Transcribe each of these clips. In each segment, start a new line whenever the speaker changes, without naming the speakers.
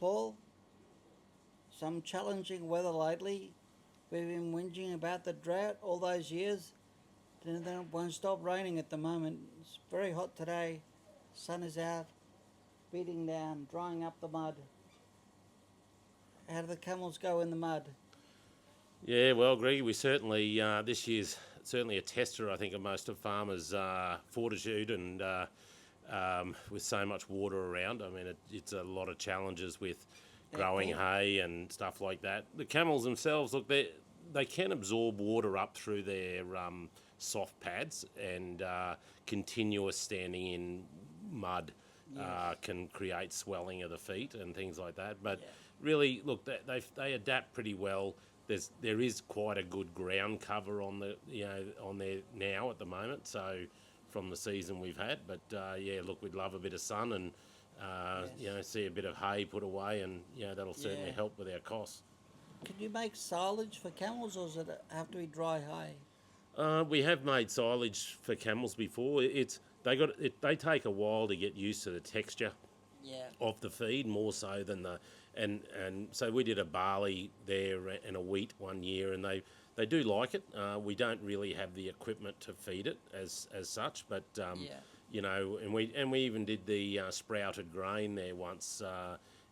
Paul, some challenging weather lately. We've been whinging about the drought all those years. Then it won't stop raining at the moment. It's very hot today. Sun is out, beating down, drying up the mud. How do the camels go in the mud?
Yeah, well, Greg, we certainly this year's certainly a tester, I think, of most of farmers' fortitude and with so much water around. I mean, it's a lot of challenges with growing hay and stuff like that. The camels themselves, look, they can absorb water up through their soft pads, and continuous standing in mud can create swelling of the feet and things like that. But really, look, they adapt pretty well. There is quite a good ground cover on on there now at the moment. So from the season we've had, but look, we'd love a bit of sun and see a bit of hay put away, and that'll certainly help with our costs.
Can you make silage for camels, or does it have to be dry hay?
We have made silage for camels before. They take a while to get used to the texture of the feed, more so than and so we did a barley there and a wheat one year, and they do like it. We don't really have the equipment to feed it as such, but and we even did the sprouted grain there once,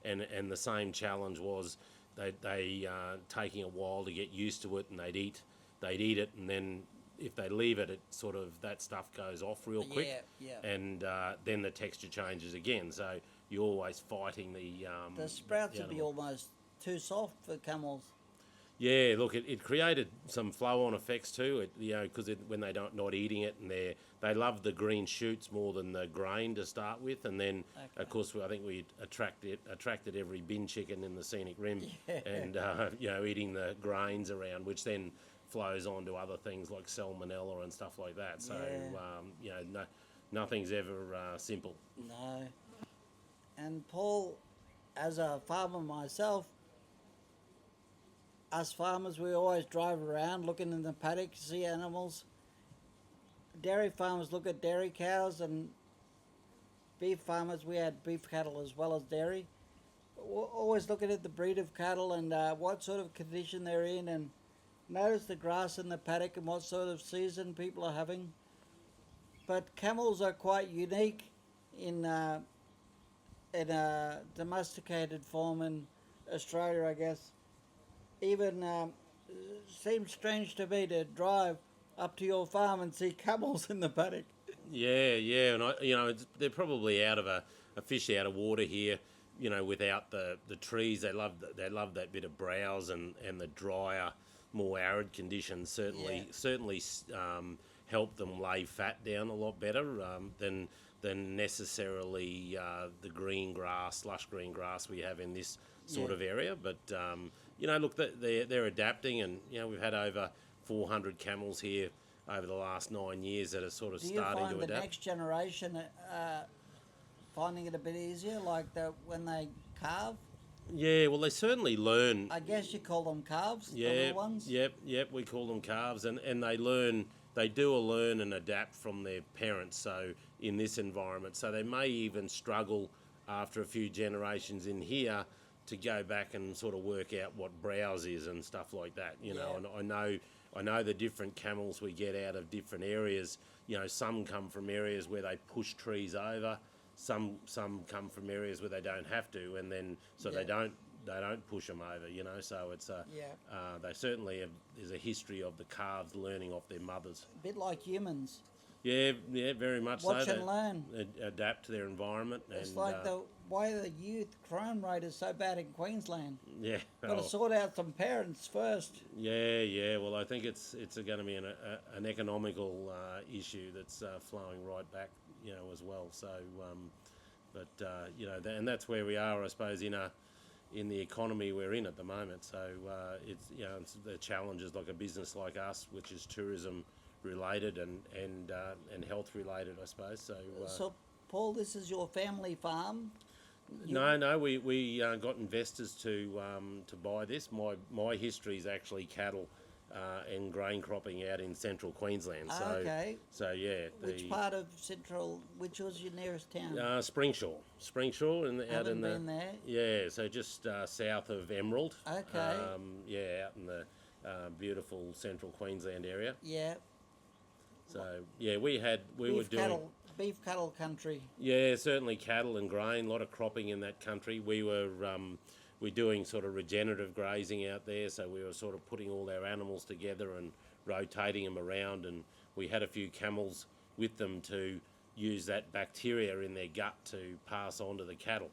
and the same challenge was they taking a while to get used to it, and they'd eat it, and then if they leave it, sort of that stuff goes off real quick, and then the texture changes again. So you're always fighting the
sprouts would be almost too soft for camels.
Yeah, look, it created some flow-on effects too. Because when they not eating it, and they love the green shoots more than the grain to start with, and then of course I think we attracted every bin chicken in the scenic rim, and eating the grains around, which then flows on to other things like salmonella and stuff like that. So nothing's ever simple.
No. And Paul, as a farmer myself, us farmers, we always drive around looking in the paddock to see animals. Dairy farmers look at dairy cows, and beef farmers, we had beef cattle as well as dairy. We're always looking at the breed of cattle and what sort of condition they're in, and notice the grass in the paddock and what sort of season people are having. But camels are quite unique in a domesticated form in Australia, I guess. Even seems strange to me to drive up to your farm and see camels in the paddock.
Yeah, and they're probably out of a fish out of water here. Without the trees, they love that bit of browse and the drier, more arid conditions. Certainly help them lay fat down a lot better than necessarily the green grass, lush green grass we have in this sort of area. But look, they're adapting, and we've had over 400 camels here over the last 9 years that are sort of starting to adapt.
Do you find the next generation finding it a bit easier, like when they calve?
Yeah, well, they certainly learn.
I guess you call them calves, the little ones?
Yep, we call them calves, and they learn. They do learn and adapt from their parents, so in this environment. So they may even struggle after a few generations in here to go back and sort of work out what browse is and stuff like that, And I know the different camels we get out of different areas. Some come from areas where they push trees over. Some come from areas where they don't have to, and then they don't push them over. So it's they certainly there's a history of the calves learning off their mothers.
A bit like humans.
Yeah, very much
Watch
so.
and learn.
Adapt to their environment.
It's like why the youth crime rate is so bad in Queensland.
Yeah.
Got to sort out some parents first.
Yeah. Well, I think it's going to be an economical issue that's flowing right back, as well. So, and that's where we are, I suppose, in the economy we're in at the moment. So it's the challenges like a business like us, which is tourism related and health related, I suppose.
So Paul, this is your family farm?
No, we got investors to buy this. My history is actually cattle and grain cropping out in central Queensland. So,
Okay.
so yeah.
Which part of central? Which was your nearest town?
Springshaw, out
Haven't
in the
been there.
yeah. So just south of Emerald.
Okay.
Yeah, out in the beautiful central Queensland area.
Yeah.
So yeah, we were doing
Beef cattle country.
yeah, certainly cattle and grain, a lot of cropping in that country. We're doing sort of regenerative grazing out there, so we were sort of putting all our animals together and rotating them around, and we had a few camels with them to use that bacteria in their gut to pass on to the cattle.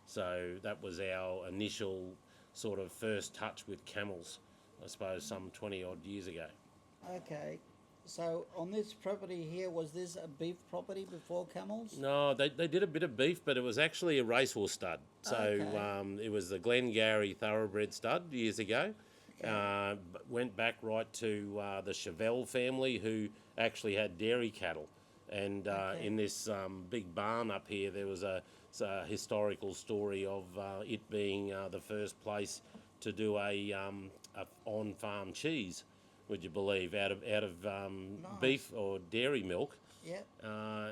So that was our initial sort of first touch with camels, I suppose, some 20 odd years ago.
Okay. So on this property here, was this a beef property before camels?
No, they did a bit of beef, but it was actually a racehorse stud. So
Okay.
it was the Glengarry thoroughbred stud years ago. Went back right to the Chevelle family, who actually had dairy cattle. And in this big barn up here, there was a historical story of it being the first place to do a on-farm cheese. Would you believe, out of beef or dairy milk?
Yep.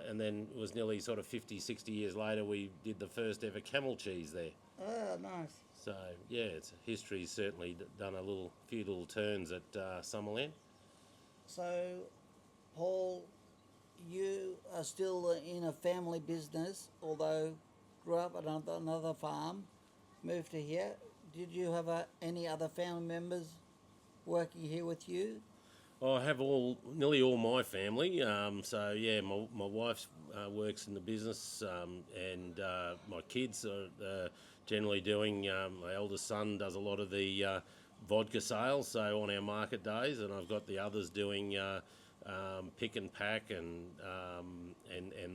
And then it was nearly sort of 50, 60 years later, we did the first ever camel cheese there.
Oh, nice.
So yeah, history's certainly done few little turns at Summerland.
So, Paul, you are still in a family business, although grew up at another farm, moved to here. Did you have any other family members working here with you?
I have nearly all my family. So yeah, my wife works in the business, and my kids are generally doing. My eldest son does a lot of the vodka sales, so on our market days, and I've got the others doing pick and pack and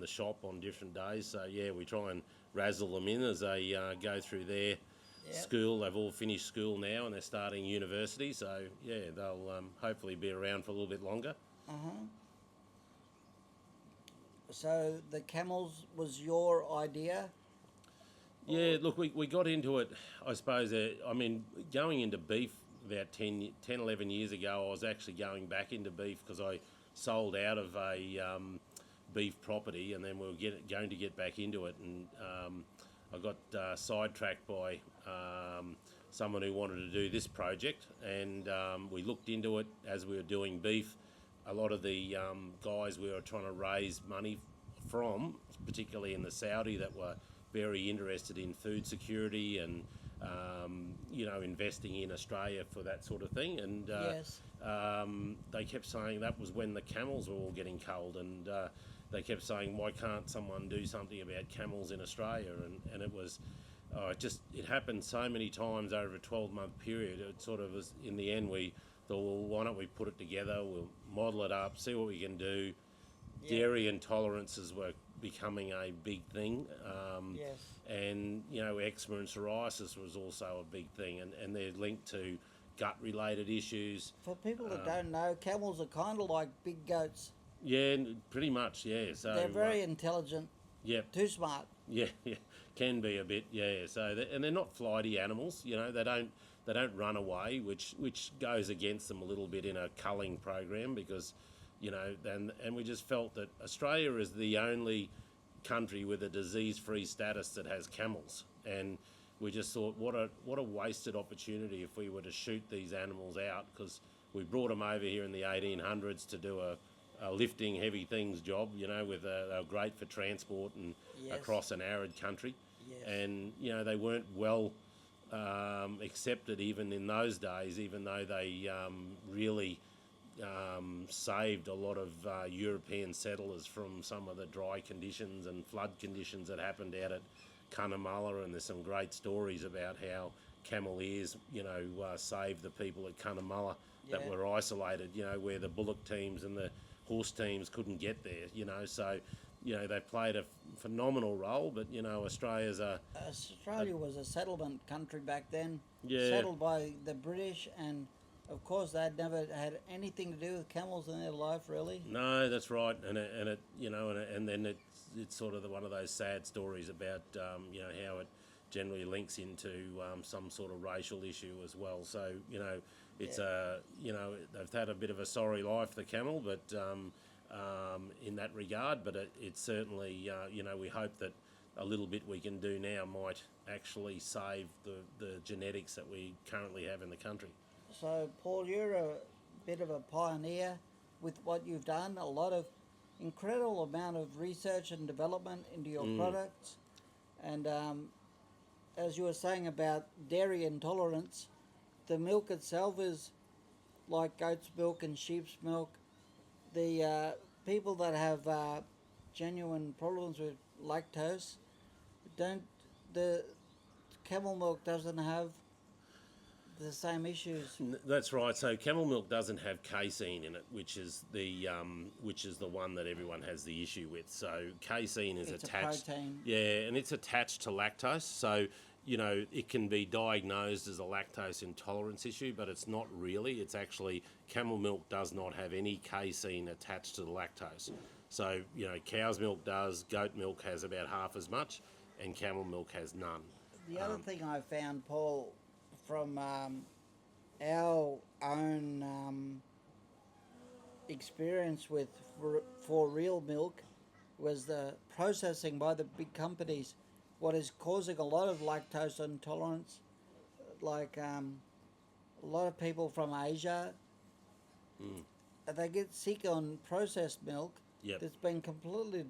the shop on different days. So yeah, we try and razzle them in as they go through their school. They've all finished school now and they're starting university, so yeah, they'll hopefully be around for a little bit longer.
So the camels was your idea?
Yeah, look, we got into it, I suppose. I mean, going into beef about 10, 11 years ago, I was actually going back into beef because I sold out of a beef property, and then we were going to get back into it, and I got sidetracked by someone who wanted to do this project, and we looked into it as we were doing beef. A lot of the guys we were trying to raise money from, particularly in the Saudi, that were very interested in food security and investing in Australia for that sort of thing, and they kept saying that was when the camels were all getting culled, and they kept saying, why can't someone do something about camels in Australia? And it was, it happened so many times over a 12-month period. It sort of was, in the end, we thought, well, why don't we put it together? We'll model it up, see what we can do. Dairy intolerances were becoming a big thing. And, eczema and psoriasis was also a big thing, and they're linked to gut-related issues.
For people that don't know, camels are kind of like big goats.
Yeah, pretty much, yeah. So
they're very intelligent.
Yep.
Too smart.
Yeah, can be a bit, yeah. So and they're not flighty animals, they don't run away, which goes against them a little bit in a culling program, because, and we just felt that Australia is the only country with a disease-free status that has camels, and we just thought, what a wasted opportunity if we were to shoot these animals out, because we brought them over here in the 1800s to do a lifting heavy things job, they were great for transport and across an arid country. And, they weren't well accepted even in those days, even though they really saved a lot of European settlers from some of the dry conditions and flood conditions that happened out at Cunnamulla, and there's some great stories about how camel ears, saved the people at Cunnamulla that were isolated, where the bullock teams and the horse teams couldn't get there, so they played a phenomenal role. But Australia
was a settlement country back then,
Yeah.
settled by the British, and of course they'd never had anything to do with camels in their life, really.
No, that's right, and then it's sort of one of those sad stories about how it generally links into some sort of racial issue as well. So it's they've had a bit of a sorry life, the camel, but in that regard. But it's certainly we hope that a little bit we can do now might actually save the genetics that we currently have in the country.
So, Paul, you're a bit of a pioneer with what you've done. A lot of incredible amount of research and development into your products. And as you were saying about dairy intolerance, the milk itself is like goat's milk and sheep's milk. The people that have genuine problems with lactose, the camel milk doesn't have the same issues.
That's right. So camel milk doesn't have casein in it, which is the one that everyone has the issue with. So casein is
It's
attached.
a protein.
Yeah, and it's attached to lactose. So it can be diagnosed as a lactose intolerance issue, but it's not really. It's actually camel milk does not have any casein attached to the lactose. So cow's milk does, goat milk has about half as much, and camel milk has none.
The other thing I found, Paul, from our own experience with for real milk was the processing by the big companies, what is causing a lot of lactose intolerance. Like a lot of people from Asia, they get sick on processed milk.
Yep.
That's been completely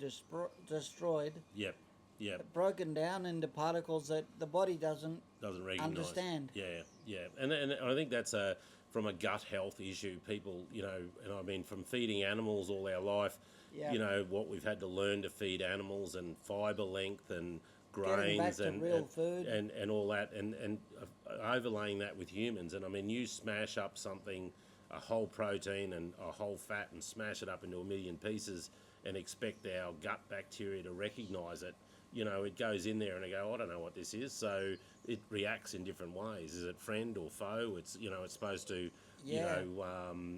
destroyed.
Yep. Yep.
Broken down into particles that the body doesn't
Recognise.
understand.
Yeah, and I think that's from a gut health issue. People, and I mean from feeding animals all our life.
Yeah.
What we've had to learn to feed animals and fibre length and
Getting back
grains
to real food.
and all that, and overlaying that with humans. And I mean, you smash up something, a whole protein and a whole fat, and smash it up into a million pieces, and expect our gut bacteria to recognise it. It goes in there and they go, I don't know what this is. So it reacts in different ways. Is it friend or foe? It's it's supposed to,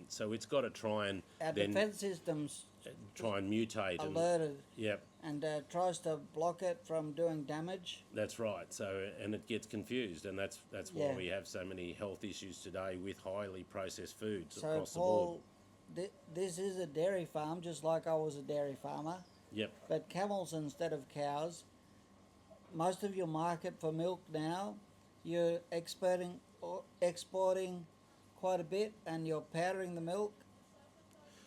so it's got to try and
Our defence systems
try and mutate.
alerted
Yep.
and tries to block it from doing damage.
That's right. So and it gets confused, and that's why
Yeah.
we have so many health issues today with highly processed foods
So,
across the board.
Paul, this is a dairy farm, just like I was a dairy farmer.
Yep.
But camels instead of cows. Most of your market for milk now, you're exporting quite a bit, and you're powdering the milk.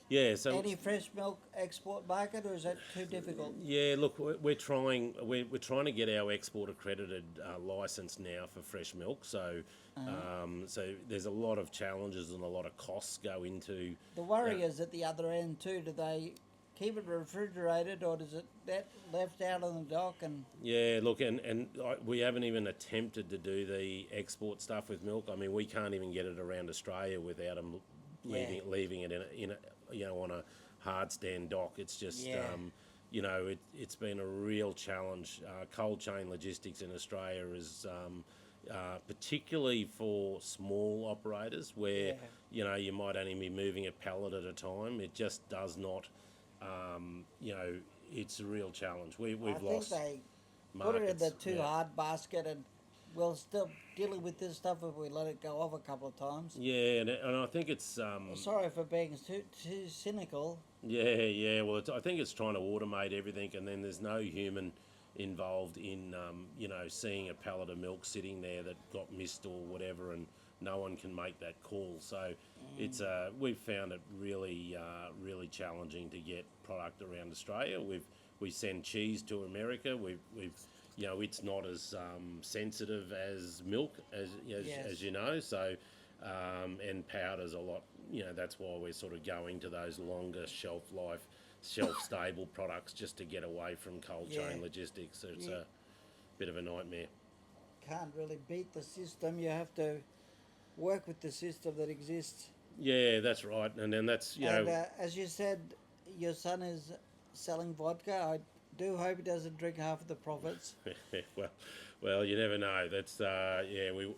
Yeah. So
Any fresh milk export market, or is that too difficult?
yeah, look, we're trying to get our export accredited license now for fresh milk. So so there's a lot of challenges and a lot of costs go into.
The worry is at the other end too. Do they keep it refrigerated, or does it get left out on the dock? And
Yeah, look, and we haven't even attempted to do the export stuff with milk. I mean, we can't even get it around Australia without them leaving it in a on a hard stand dock. It's just it's been a real challenge. Cold chain logistics in Australia is particularly for small operators where you might only be moving a pallet at a time. It just does not. It's a real challenge. We've lost.
I think they put it in the
markets.
too hard basket, and we'll still dealing with this stuff if we let it go off a couple of times.
Yeah, and I think it's
Sorry for being too cynical.
yeah. Well, I think it's trying to automate everything, and then there's no human involved in seeing a pallet of milk sitting there that got missed or whatever, and no one can make that call. So it's we've found it really challenging to get product around Australia. We send cheese to America. We've it's not as sensitive as milk as you know. So and powder's a lot. That's why we're sort of going to those longer shelf life, shelf stable products just to get away from cold chain logistics. So it's a bit of a nightmare.
Can't really beat the system. You have to work with the system that exists.
Yeah, that's right. And then that's
As you said, your son is selling vodka. I do hope he doesn't drink half of the profits.
well, you never know. That's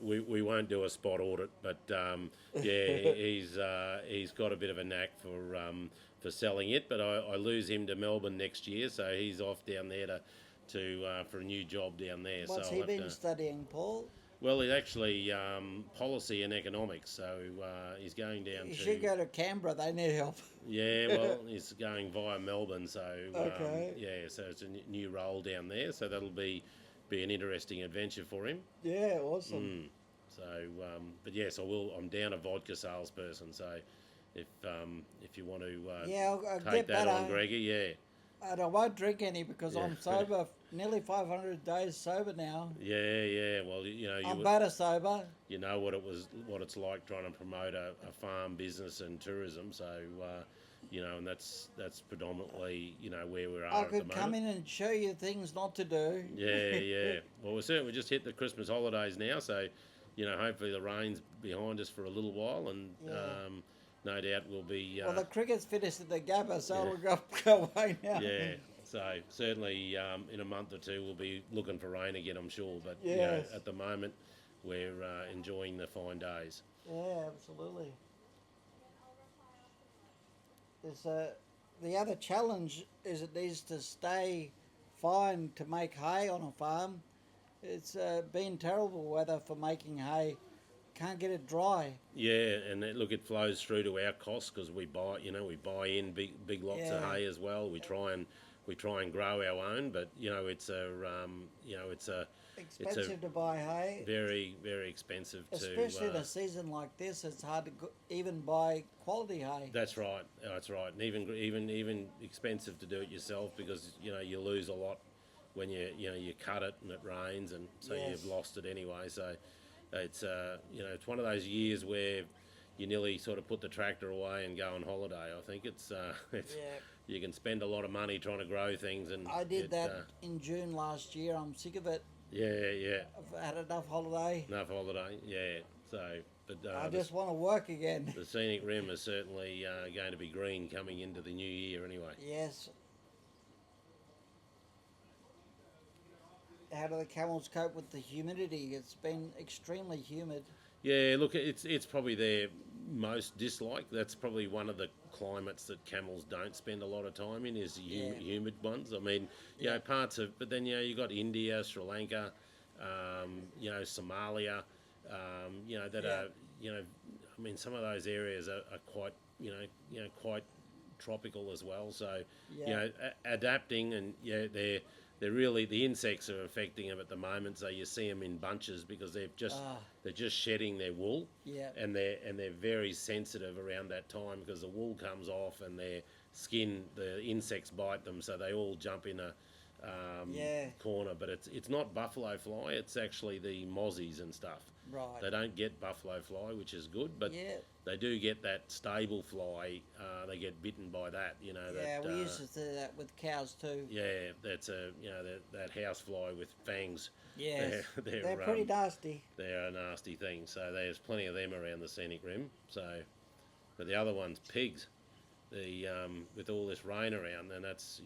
we won't do a spot audit, but he's got a bit of a knack for selling it. But I lose him to Melbourne next year, so he's off down there for a new job down there.
What's
so
he
I'll have
been
to,
studying, Paul?
Well, it's actually policy and economics. So he's going down
You
to.
should go to Canberra. They need help.
Yeah, well, he's going via Melbourne. So
Okay.
yeah, so it's a new role down there. So that'll be an interesting adventure for him.
Yeah, awesome.
So, but yes, I will. I'm down a vodka salesperson. So, if you want to
Yeah, I'll
take
get
that
better.
on, Greggy, yeah,
And I won't drink any because
Yeah.
I'm sober, nearly 500 days sober now.
yeah. Well,
I'm better sober.
you know what it's like trying to promote a farm business and tourism. So, and that's predominantly where we're
I
at the
could come
moment.
in and show you things not to do.
Yeah. Well, we just hit the Christmas holidays now, so hopefully the rain's behind us for a little while, and
Yeah.
no doubt we'll be.
Well, the cricket's finished at the Gabba, so
Yeah.
it'll go away now.
Yeah, so certainly in a month or two we'll be looking for rain again, I'm sure. But
Yes.
at the moment we're enjoying the fine days.
Yeah, absolutely. There's the other challenge is it needs to stay fine to make hay on a farm. It's been terrible weather for making hay. Can't get it dry.
Yeah, and it flows through to our costs because we buy in big lots of
Yeah.
hay as well. We try and grow our own, but it's a
Expensive to buy hay.
very very expensive
Especially in
to.
a season like this, it's hard to even buy quality hay.
That's right. That's right, and even expensive to do it yourself because you lose a lot when you cut it and it rains, and so
Yes.
you've lost it anyway. So it's it's one of those years where you nearly sort of put the tractor away and go on holiday. I think it's
Yeah.
you can spend a lot of money trying to grow things, and
I did that in June last year. I'm sick of it.
Yeah,
I've had enough holiday.
enough holiday. Yeah, so but
I just want to work again.
the scenic rim is certainly going to be green coming into the new year anyway.
Yes. How do the camels cope with the humidity? It's been extremely humid.
Yeah, look, it's probably their most disliked. That's probably one of the climates that camels don't spend a lot of time in is
Yeah.
humid ones. I mean,
Yeah.
parts of, but then you got India, Sri Lanka, Somalia, that
Yeah.
are I mean, some of those areas are quite quite tropical as well. So
Yeah.
adapting, and they're really, the insects are affecting them at the moment. So you see them in bunches because they're just shedding their wool,
Yeah.
and they're very sensitive around that time because the wool comes off and their skin, the insects bite them, so they all jump in a
Yeah.
corner. But it's not buffalo fly; it's actually the mozzies and stuff.
Right.
They don't get buffalo fly, which is good, but
Yeah.
they do get that stable fly. They get bitten by that,
Yeah,
that,
we used to do that with cows too.
yeah, that's that house fly with fangs.
Yes.
They're,
They're pretty nasty.
They're a nasty thing. So there's plenty of them around the scenic rim. So, but the other one's pigs. The with all this rain around, and that's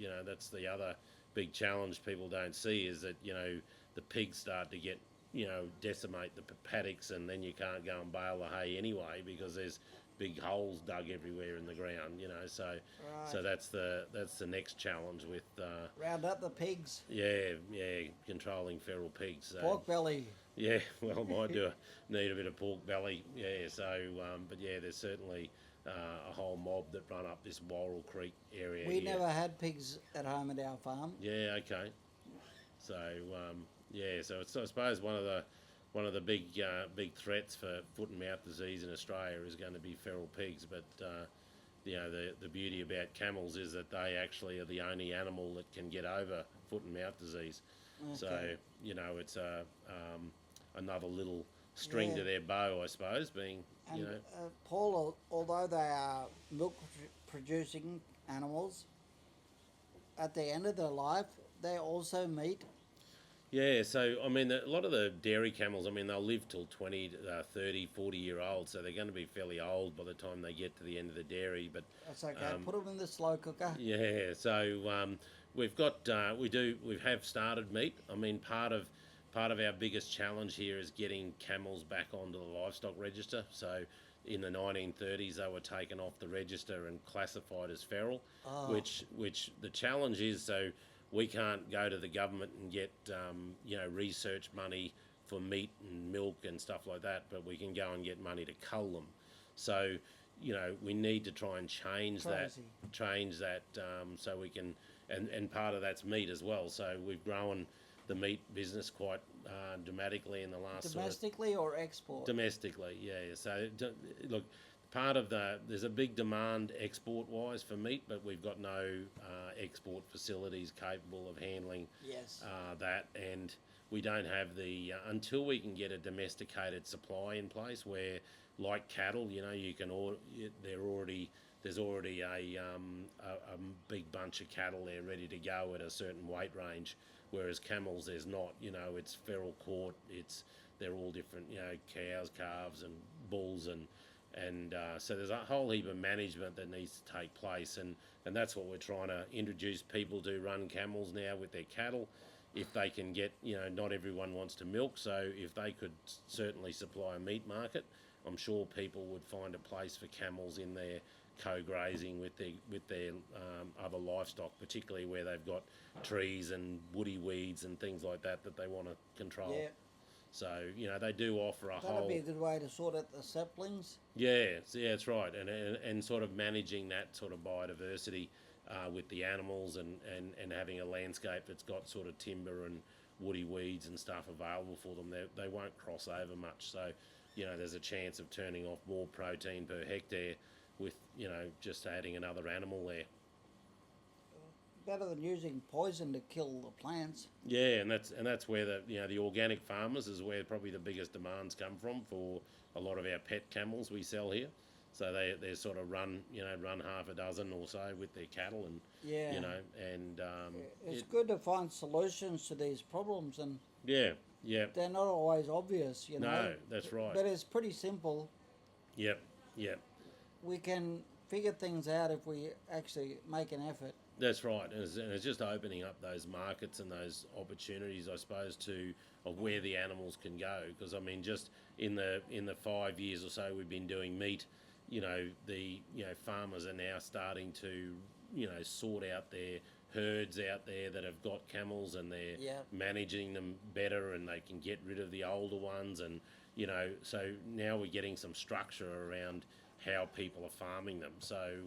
the other big challenge people don't see is that the pigs start to get decimate the paddocks, and then you can't go and bale the hay anyway because there's big holes dug everywhere in the ground. So
Right.
so that's the next challenge with
Round up the pigs.
yeah controlling feral pigs. So,
Pork belly.
yeah, well, need a bit of pork belly. Yeah, so but yeah, there's certainly a whole mob that run up this Worrell Creek area.
We
here.
never had pigs at home at our farm.
Yeah, okay. So so it's, I suppose one of the big threats for foot and mouth disease in Australia is going to be feral pigs. But the beauty about camels is that they actually are the only animal that can get over foot and mouth disease.
Okay.
So it's another little string
Yeah.
to their bow, I suppose. Being
And Paul, although they are milk producing animals, at the end of their life, they also meat.
Yeah, so I mean, a lot of the dairy camels, I mean, they'll live till 20, 30, 40-year old, so they're going to be fairly old by the time they get to the end of the dairy. But
That's okay. Put them in the slow cooker.
yeah, so we've got we have started meat. I mean, part of our biggest challenge here is getting camels back onto the livestock register. So in the 1930s, they were taken off the register and classified as feral,
Oh.
which the challenge is, so we can't go to the government and get research money for meat and milk and stuff like that, but we can go and get money to cull them. So we need to try and change
Crazy.
that so we can, and part of that's meat as well. So we've grown the meat business quite dramatically in the last
Domestically or export?
domestically, yeah. So look, there's a big demand export wise for meat, but we've got no export facilities capable of handling
Yes.
that, and we don't have the until we can get a domesticated supply in place where, like cattle, you can there's already a big bunch of cattle there ready to go at a certain weight range, whereas camels there's not. It's feral court. They're all different. Cows, calves, and bulls, and so there's a whole heap of management that needs to take place, and that's what we're trying to introduce people to run camels now with their cattle. If they can get, not everyone wants to milk, so if they could certainly supply a meat market, I'm sure people would find a place for camels in their co-grazing with their other livestock, particularly where they've got trees and woody weeds and things like that they want to control.
Yeah.
So they do offer a
That'd
whole.
be a good way to sort out the saplings.
Yeah, that's right, and sort of managing that sort of biodiversity with the animals and having a landscape that's got sort of timber and woody weeds and stuff available for them. They won't cross over much, so there's a chance of turning off more protein per hectare with just adding another animal there.
Better than using poison to kill the plants.
Yeah, and that's where the organic farmers is where probably the biggest demands come from for a lot of our pet camels we sell here. So they sort of run half a dozen or so with their cattle, and
Yeah.
and
It's good to find solutions to these problems, and
yeah,
they're not always obvious,
No, that's right.
But it's pretty simple.
Yep.
We can figure things out if we actually make an effort.
That's right, and it's just opening up those markets and those opportunities, I suppose, of where the animals can go. Because I mean, just in the 5 years or so we've been doing meat, the farmers are now starting to sort out their herds out there that have got camels, and they're managing them better, and they can get rid of the older ones, and so now we're getting some structure around how people are farming them. So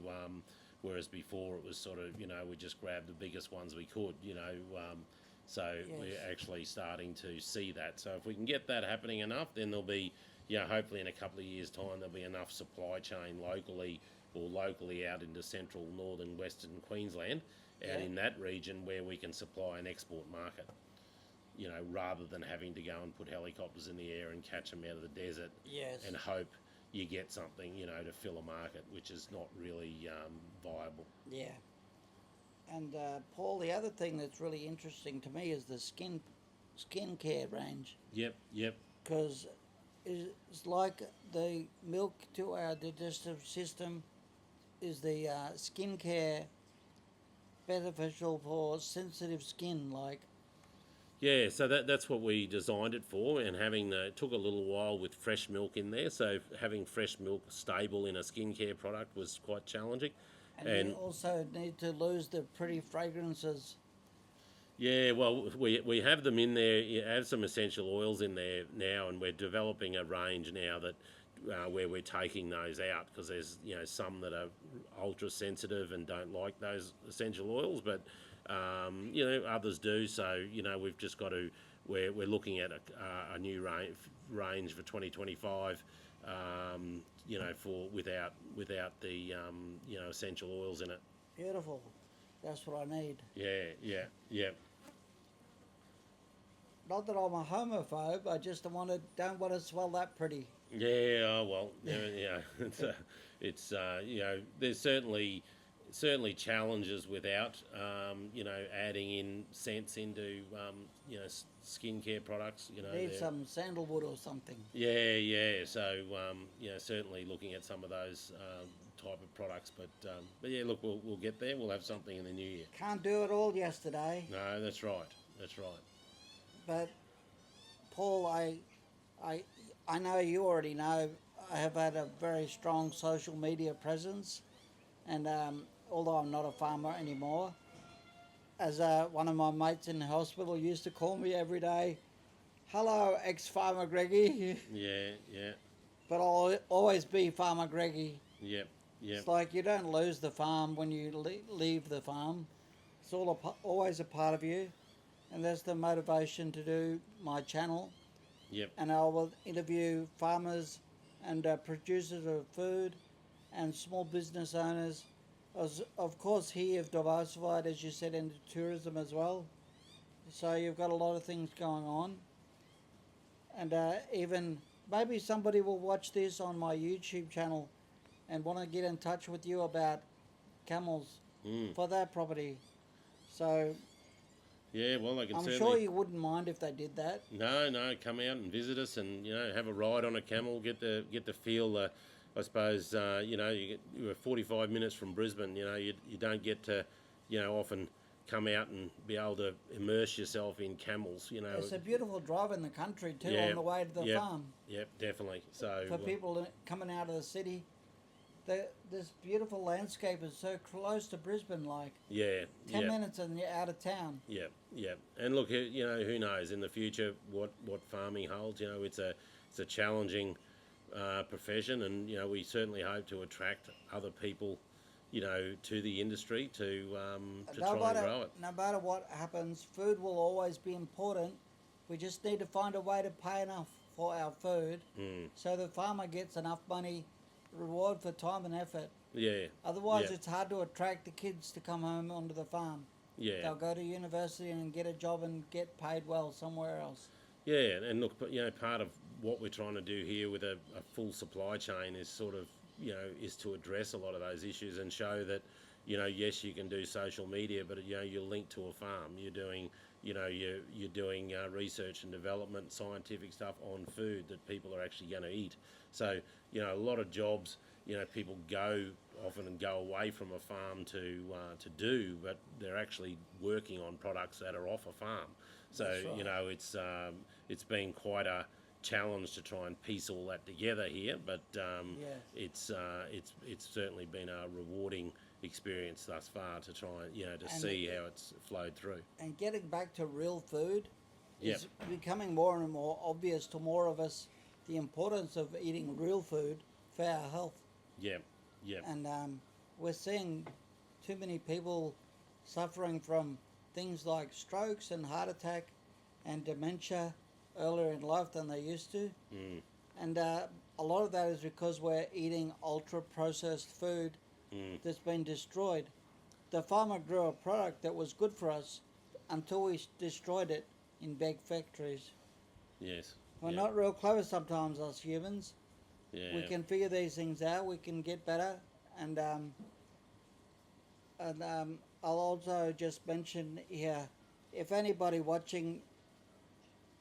whereas before it was sort of we just grabbed the biggest ones we could, so we're actually starting to see that. So if we can get that happening enough, then there'll be hopefully in a couple of years' time there'll be enough supply chain locally out into central, northern, western Queensland, out in that region where we can supply an export market. Rather than having to go and put helicopters in the air and catch them out of the desert and hope you get something, to fill a market, which is not really viable.
Yeah. And Paul, the other thing that's really interesting to me is the skin care range.
Yep.
Because it's like the milk to our digestive system. Is the skin care beneficial for sensitive skin, like?
Yeah, so that's what we designed it for, and it took a little while with fresh milk in there, so having fresh milk stable in a skincare product was quite challenging.
And you also need to lose the pretty fragrances.
Yeah, well, we have them in there. You have some essential oils in there now, and we're developing a range now that where we're taking those out, because there's some that are ultra sensitive and don't like those essential oils, but others do. So we've just got to. We're looking at a new range for 2025. For without the essential oils in it.
Beautiful. That's what I need.
Yeah.
Not that I'm a homophobe. I just don't want to smell that pretty.
Yeah. Well. Yeah. It's there's certainly challenges without adding in scents into skincare products.
Need some sandalwood or something.
Yeah. So certainly looking at some of those type of products, but yeah, look, we'll get there. We'll have something in the new year.
Can't do it all yesterday.
No, that's right.
But Paul, I know you already know I have had a very strong social media presence, and although I'm not a farmer anymore, as one of my mates in the hospital used to call me every day, hello, ex-farmer Greggy,
Yeah, yeah,
but I'll always be Farmer Greggy.
yep, yep,
It's like you don't lose the farm when you leave the farm. It's always a part of you, and that's the motivation to do my channel.
yep,
And I will interview farmers and producers of food and small business owners. As, of course, here you've diversified, as you said, into tourism as well. So you've got a lot of things going on. And even maybe somebody will watch this on my YouTube channel and want to get in touch with you about camels for that property. So
yeah. Well, I can
I'm
certainly.
sure you wouldn't mind if they did that.
No, no, come out and visit us, and have a ride on a camel. Get the feel. I suppose you're 45 minutes from Brisbane. You don't get to often come out and be able to immerse yourself in camels.
It's a beautiful drive in the country too,
Yeah,
on the way to the
yep,
farm.
Yep, definitely. So
For people coming out of the city, this beautiful landscape is so close to Brisbane, like
yeah,
10
yeah.
minutes and you're out of town.
Yeah, yeah, and look, who knows in the future what farming holds. It's a challenging profession, and we certainly hope to attract other people, to the industry to try and grow it.
No matter what happens, food will always be important. We just need to find a way to pay enough for our food, so the farmer gets enough money, reward for time and effort.
Yeah.
Otherwise,
yeah,
it's hard to attract the kids to come home onto the farm.
yeah.
They'll go to university and get a job and get paid well somewhere else.
Yeah, and look, but part of what we're trying to do here with a full supply chain is sort of, is to address a lot of those issues and show that, yes, you can do social media, but you're linked to a farm. You're doing, you're doing research and development, scientific stuff on food that people are actually going to eat. So, a lot of jobs, people often go away from a farm to do, but they're actually working on products that are off a farm. So
Right.
it's been quite a challenge to try and piece all that together here, but
Yes.
it's certainly been a rewarding experience thus far to try and to
And
see how it's flowed through.
And getting back to real food
Yep.
is becoming more and more obvious to more of us, the importance of eating real food for our health.
Yeah, yeah,
And we're seeing too many people suffering from things like strokes and heart attack and dementia earlier in life than they used to. And a lot of that is because we're eating ultra-processed food that's been destroyed. The farmer grew a product that was good for us until we destroyed it in big factories.
yes.
We're
yeah,
not real clever sometimes, us humans.
yeah,
We can figure these things out. We can get better. And I'll also just mention here, if anybody watching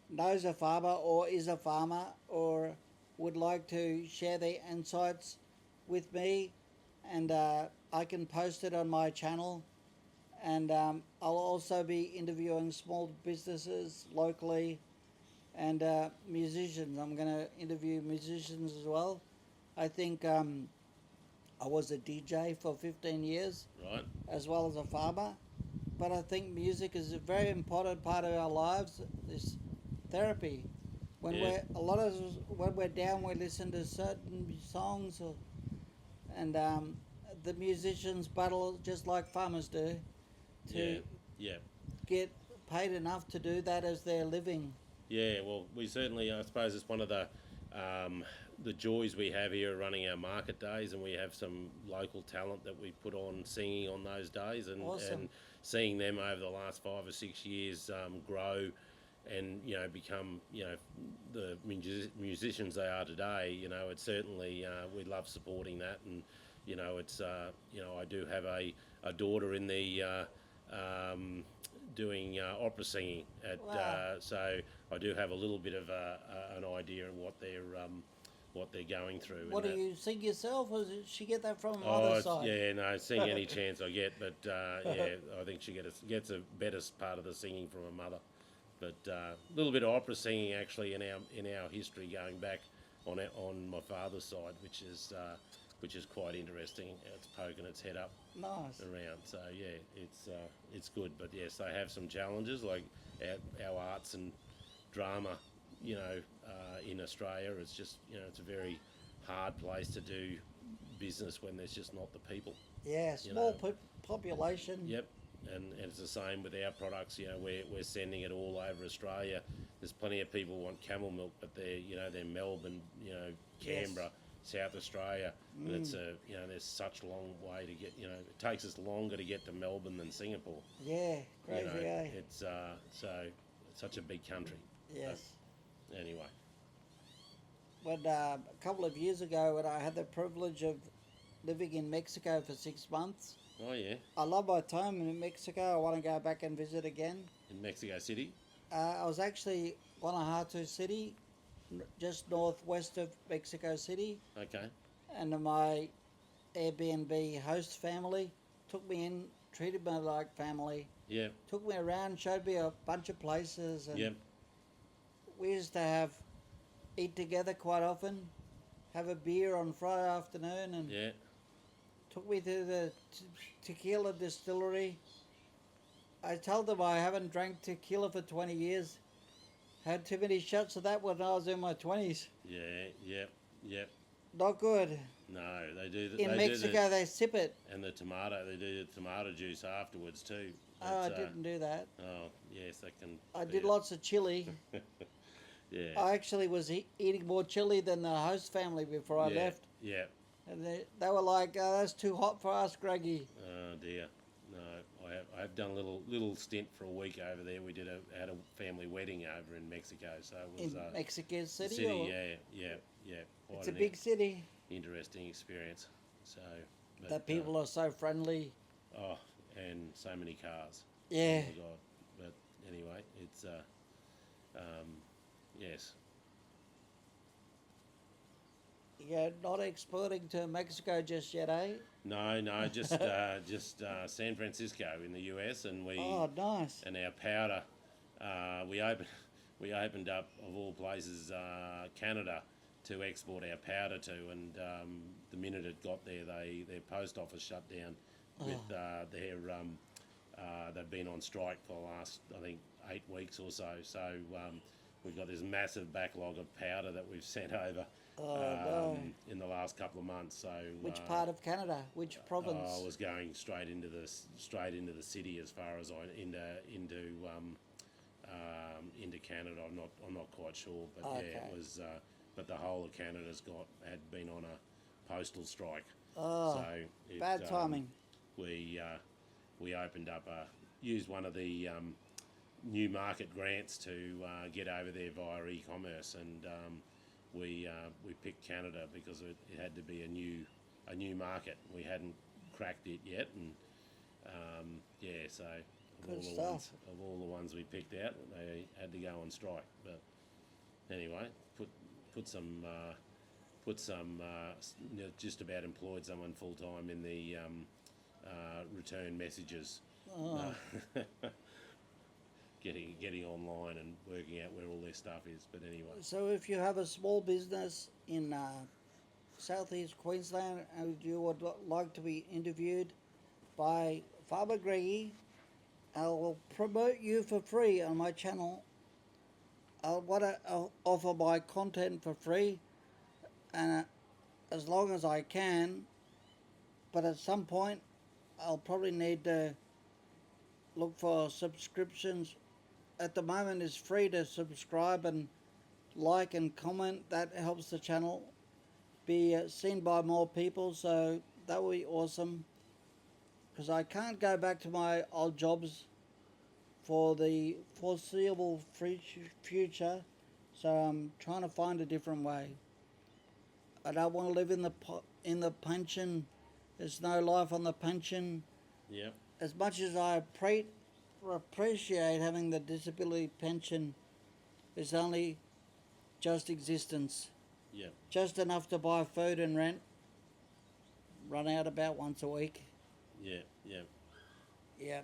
knows a farmer or is a farmer or would like to share their insights with me, and I can post it on my channel. And I'll also be interviewing small businesses locally and musicians. I'm going to interview musicians as well. I think I was a DJ for 15 years
right.
as well as a farmer. But I think music is a very important part of our lives. This therapy. When
Yeah.
when we're down, we listen to certain songs, and the musicians battle just like farmers do to
Yeah, yeah.
get paid enough to do that as their living.
Yeah, well, we certainly, I suppose it's one of the joys we have here running our market days, and we have some local talent that we put on singing on those days, and,
Awesome.
and seeing them over the last 5 or 6 years grow and, become, the musicians they are today, it's certainly, we love supporting that, and, it's, I do have a daughter in the, doing opera singing
Wow.
so I do have a little bit of an idea of what they're going through.
What do
and,
you sing yourself, or does she get that from
Oh,
other side?
yeah, no, sing any chance I get, but yeah, I think she gets a better part of the singing from her mother. But a little bit of opera singing actually in our history going back on my father's side, which is which is quite interesting. It's poking its head up
Nice.
around. So yeah, it's good. But yes, they have some challenges like our arts and drama. In Australia, it's just it's a very hard place to do business when there's just not the people.
Yeah, small population.
Yep. And it's the same with our products. We're sending it all over Australia. There's plenty of people want camel milk, but they're Melbourne, Canberra, South Australia, and it's there's such a long way to get. It takes us longer to get to Melbourne than Singapore.
Yeah, crazy, eh?
It's it's such a big country.
Yes.
But anyway,
When a couple of years ago, when I had the privilege of living in Mexico for 6 months,
oh yeah,
I love my time in Mexico. I want to go back and visit again.
in Mexico City.
I was actually Guanajuato City, just northwest of Mexico City,
Okay.
and my Airbnb host family took me in, treated me like family,
Yep.
took me around, showed me a bunch of places, and
Yep.
we used to eat together quite often, have a beer on Friday afternoon, and
Yeah.
took me to the tequila distillery. I told them I haven't drank tequila for 20 years. Had too many shots of that when I was in my 20s.
Yeah. Yep. Yep.
Not good.
No, they do.
In Mexico, they sip it.
And the tomato, they do the tomato juice afterwards too.
Oh, I
But,
didn't do that.
Oh, yes, that can.
I
be
did
a-
lots of chili.
Yeah.
I actually was eating more chili than the host family before I
yeah,
left.
Yeah.
And they were like, oh, that's too hot for us, Greggy.
Oh dear. No, I've done a little stint for a week over there. We had a family wedding over in Mexico, so it was
In Mexico City?
city.
Or?
Yeah. Quite
It's a
an
big city.
interesting experience. So. But,
The people are so friendly.
Oh, and so many cars.
Yeah.
Oh my God. But anyway, it's yes.
You're not exporting to Mexico just yet, eh?
No, just San Francisco in the US, and
Oh, nice.
and our powder. We opened up, of all places, Canada to export our powder to, and the minute it got there, their post office shut down with they've been on strike for the last, I think, 8 weeks or so. So we've got this massive backlog of powder that we've sent over
No.
in the last couple of months. So
Which part of Canada? Which province?
I was going straight into the city as far as into Canada. I'm not quite sure, but yeah,
Okay.
it was. But the whole of Canada's had been on a postal strike.
Oh,
So
bad timing.
We opened up used one of the new market grants to get over there via e-commerce, and we picked Canada because it had to be a new market. We hadn't cracked it yet, and so
Good stuff.
Of all the ones we picked out, they had to go on strike. But anyway, just about employed someone full time in the return messages.
Oh.
Getting online and working out where all their stuff is. But anyway,
So if you have a small business in southeast Queensland and you would like to be interviewed by Farmer Greggy, I will promote you for free on my channel. I'll offer my content for free, and as long as I can, but at some point I'll probably need to look for subscriptions. At the moment it's free to subscribe and like and comment. That helps the channel be seen by more people, so that would be awesome, because I can't go back to my old jobs for the foreseeable future, so I'm trying to find a different way. I don't want to live in the pension. There's no life on the pension.
yeah,
As much as I appreciate having the disability pension, it's only just existence.
yeah.
Just enough to buy food and rent. Run out about once a week.
Yeah.
Yeah.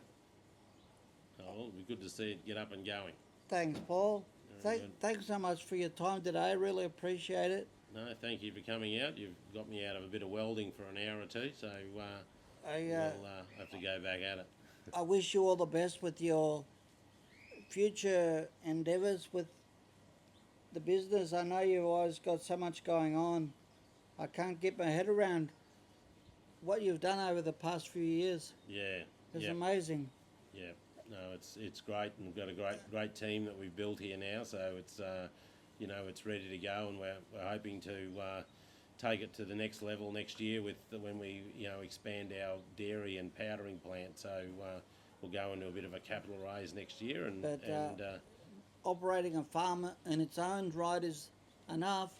Oh, well, it'd be good to see it get up and going.
Thanks, Paul.
Very good.
Thanks so much for your time today. I really appreciate it.
No, thank you for coming out. You've got me out of a bit of welding for an hour or two, so
I
we'll have to go back at it.
I wish you all the best with your future endeavours with the business. I know you've always got so much going on. I can't get my head around what you've done over the past few years.
Yeah,
It's
yeah,
amazing.
yeah. No, it's great, and we've got a great team that we've built here now. So it's it's ready to go, and we're hoping to take it to the next level next year with when we expand our dairy and powdering plant. So we'll go into a bit of a capital raise next year,
But operating a farm in its own right is enough,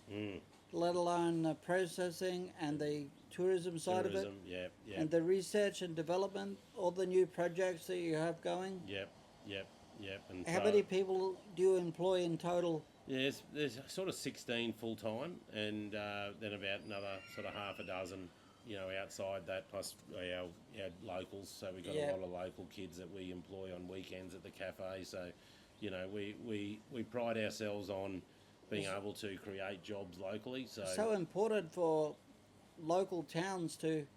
let alone the processing and the tourism side of it,
yep, yep,
and the research and development, all the new projects that you have going.
yep, yep, yep. And
How many people do you employ in total?
Yeah, there's sort of 16 full time, and then about another sort of half a dozen, outside that, plus our locals. So we've got a lot of local kids that we employ on weekends at the cafe. So, we pride ourselves on being able to create jobs locally.
So important for local towns to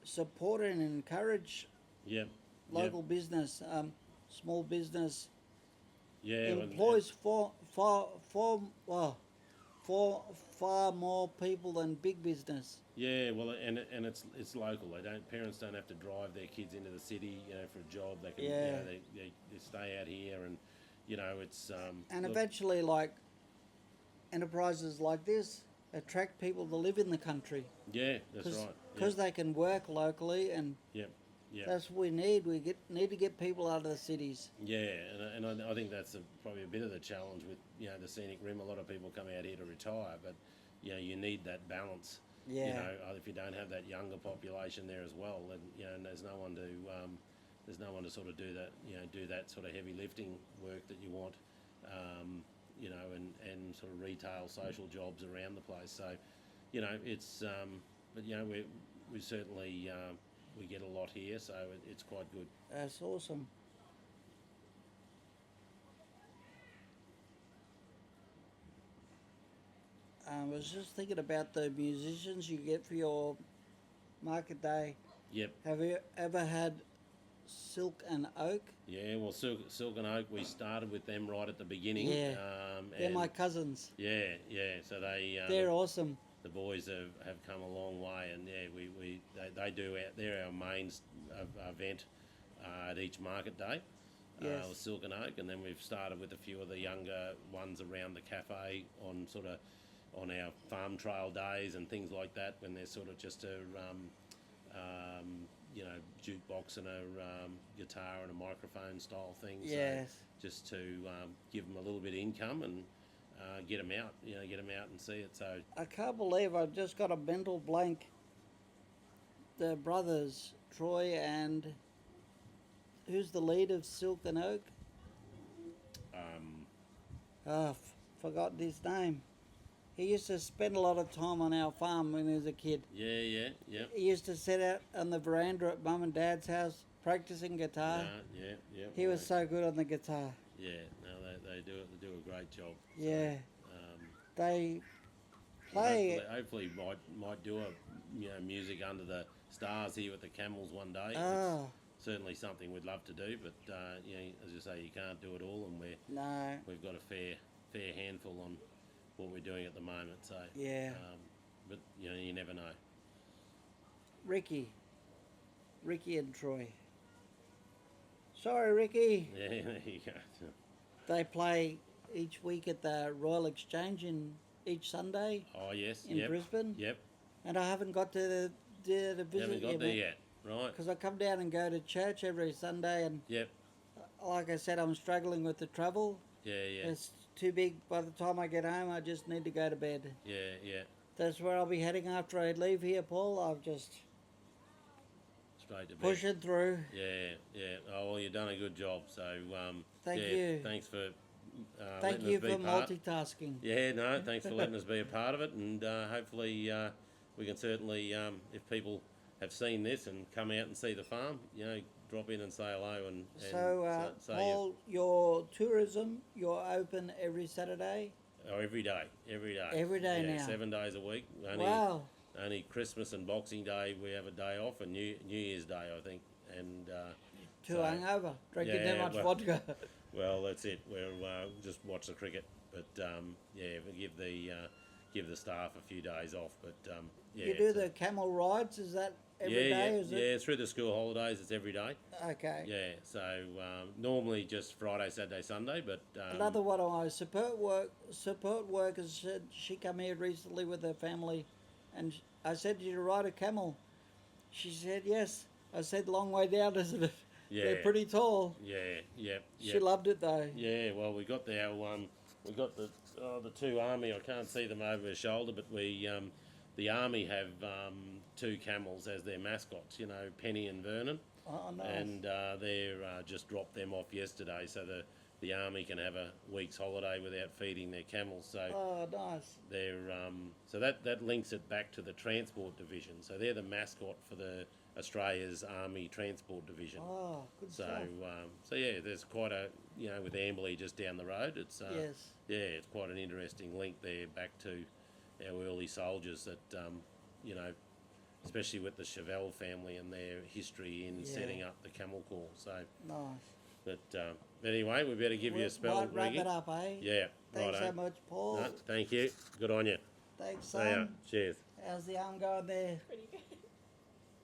support and encourage
yep,
local business, small business.
yeah,
Employs far more people than big business.
yeah. Well, and it's local. Parents don't have to drive their kids into the city, for a job. They can, they stay out here, and it's
And
look,
eventually, like enterprises like this, attract people to live in the country.
yeah, that's right.
Because they can work locally, and
Yep, yep.
that's what we need. We need to get people out of the cities.
Yeah, and I think that's probably a bit of the challenge with the scenic rim. A lot of people come out here to retire, but you need that balance.
Yeah.
If you don't have that younger population there as well, then and there's no one to sort of do that sort of heavy lifting work that you want. And sort of retail, social jobs around the place. So, it's but we certainly we get a lot here, so it's quite good.
That's awesome. I was just thinking about the musicians you get for your market day.
Yep.
Have you ever had Silk and Oak?
Yeah, well, Silk and Oak, we started with them right at the beginning.
Yeah. They're my cousins.
Yeah, yeah. So
they're awesome.
The boys have come a long way, and they do they're our main event at each market day.
Yes.
With Silk and Oak, and then we've started with a few of the younger ones around the cafe on our farm trail days and things like that, when they're sort of just a jukebox and a guitar and a microphone style thing.
Yes.
So just to give them a little bit of income and get them out, and see it. So
I can't believe I've just got a mental blank. The brothers, Troy and who's the lead of Silk and Oak? Forgot his name. He used to spend a lot of time on our farm when he was a kid.
yeah.
He used to sit out on the veranda at Mum and Dad's house practicing guitar.
Yeah.
He was so good on the guitar.
Yeah, no, they do a great job.
Yeah.
So,
They play.
hopefully might do a music under the stars here with the Camels one day.
Oh.
It's certainly something we'd love to do, but as you say, you can't do it all, and we've got a fair handful on what we're doing at the moment. So
Yeah.
But you never know.
Ricky and Troy. Sorry, Ricky.
Yeah, there you go.
They play each week at the Royal Exchange each Sunday
Oh yes,
in Brisbane.
Yep.
And I haven't got to visit
Haven't got there yet, right?
because I come down and go to church every Sunday, and
Yep.
like I said, I'm struggling with the travel.
Yeah.
It's too big. By the time I get home, I just need to go to bed.
Yeah.
That's where I'll be heading after I leave here, Paul. I've just
Straight to bed.
pushing through.
Yeah. Oh well, you've done a good job. So
Thank you.
Thanks for
Thank
letting
you
us be
for
part.
multitasking.
Yeah, no, thanks for letting us be a part of it, and hopefully we can certainly, if people have seen this and come out and see the farm, drop in and say hello and
So,
say
Paul, your tourism, you're open every Saturday?
Oh, every day, every day.
Every day
yeah,
now.
7 days a week.
Wow.
Only Christmas and Boxing Day we have a day off, and New Year's Day I think. And
Too hungover. Drinking too much vodka.
well, that's it. We'll just watch the cricket, but yeah, we give the staff a few days off. But yeah,
You do the camel rides? Is that every day? Is it?
Yeah, through the school holidays, it's every day.
Okay.
Yeah, so normally just Friday, Saturday, Sunday, but
Another one of my support workers said she come here recently with her family, and I said, "Did you ride a camel?" She said, "Yes." I said, "Long way down, isn't it?"
Yeah.
They're pretty tall.
Yeah, yeah, yeah.
She loved it though.
Yeah, well, we got the two army. I can't see them over her shoulder, but the army have two camels as their mascots. You know, Penny and Vernon.
Oh, nice.
And they're just dropped them off yesterday, so the army can have a week's holiday without feeding their camels. So
Oh, nice.
they're so that links it back to the transport division. So they're the mascot for the Australia's Army Transport Division.
Oh, good
So
stuff.
so yeah, there's quite a with Amberley just down the road. It's
Yes.
yeah, it's quite an interesting link there back to our early soldiers that especially with the Chevelle family and their history in setting up the Camel Corps. So,
Nice.
but anyway, we better give you a spell,
Might wrap
Greggy.
it up, eh?
Yeah,
Thanks
righto.
so much, Paul.
No, thank you. Good on you.
Thanks,
See ya.
son.
Cheers.
How's the arm going there?
Pretty good.